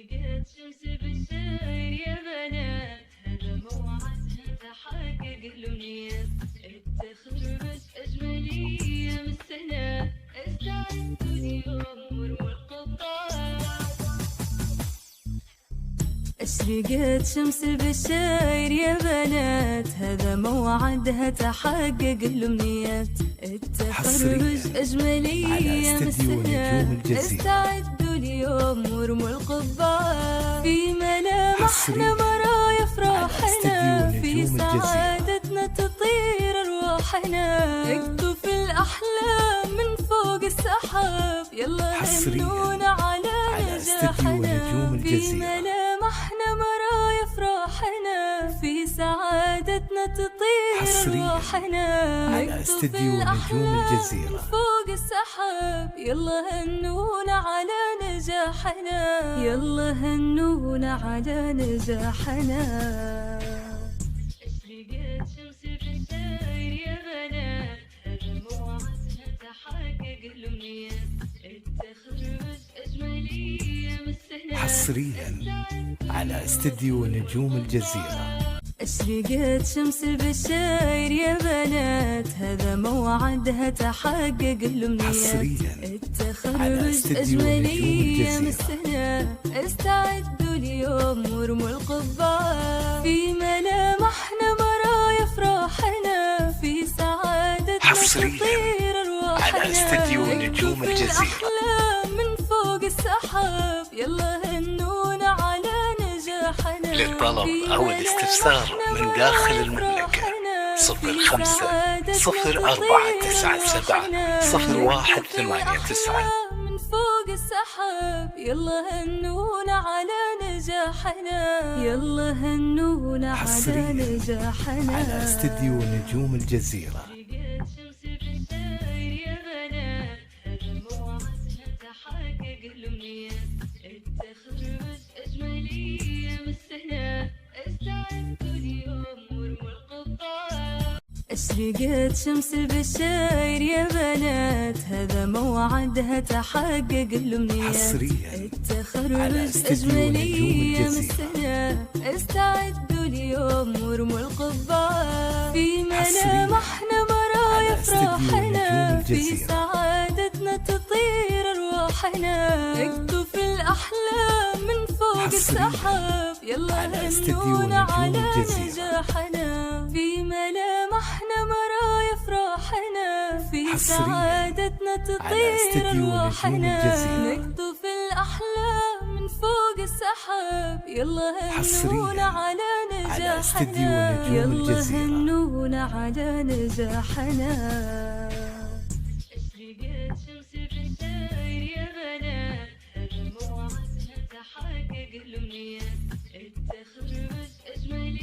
أشرقت شمس بالساير يا بنات، هذا موعدها تحقق الأمنيات. التخرج أجمل أيام السنة، استعدوا اليوم وارموا القبعات. أشرقت شمس البشاير يا بنات، هذا موعدها تحقق الأمنيات. التخرج أجمل أيام السنة، استعدوا اليوم وارموا القبعات. في ملامحنا مرايا أفراحنا، في سعادتنا تطير أرواحنا. اكتب الأحلام من فوق السحاب، يلا هنونا على نجاحنا. في ملامحنا مرايا أفراحنا، في سعادتنا تطير أرواحنا. على استديو نجوم الجزيرة فوق السحاب، يلا هنونا على نجاحنا. يلا هنونا على نجاحنا. أشرقت شمس بالساير يا بنات، هذا موعدها تحقق الأمنيات. التخرج أجمل أيام السنة، حصريا على استديو نجوم الجزيرة. أشرقت شمس البشاير يا بنات، هذا موعدها تحقق الأمنيات. حصريا التخرج أجمل أيام السنة، استعدوا اليوم وارموا القبعات. في ملامحنا مرايا أفراحنا، في سعادتنا تطير أرواحنا. على استديو نجوم الجزيرة. من فوق السحاب، يلا هنونا على نجاحنا. للطلب أو الاستفسار من داخل المملكة 05-0497-0189. من فوق السحاب، يلا هنونا على نجاحنا. يلا هنونا على نجاحنا. على استديو نجوم الجزيرة. شمس بالساير يا بنات، هذا موعدها تحقق الأمنيات. التخرج أجمل أيام السنة، استعدوا اليوم وارموا القبعات. أشرقت شمس البشاير يا بنات، هذا موعدها تحقق الأمنيات. حصريا التخرج أجمل أيام السنة، استعدوا اليوم وارموا القبعات. في ملامحنا مرايا أفراحنا، في سعادتنا تطير أرواحنا. اكتب الأحلام من فوق السحاب، يلا هنونا على نجاحنا. في ملامحنا مرايا أفراحنا، في سعادتنا تطير أرواحنا. نكتب الأحلام من فوق السحاب، يلا هنونا على نجاحنا. يلا هنونا على نجاحنا. أشرقت شمس بالساير يا بنات، هذا موعدها تحقق الأمنيات. التخرج أجمل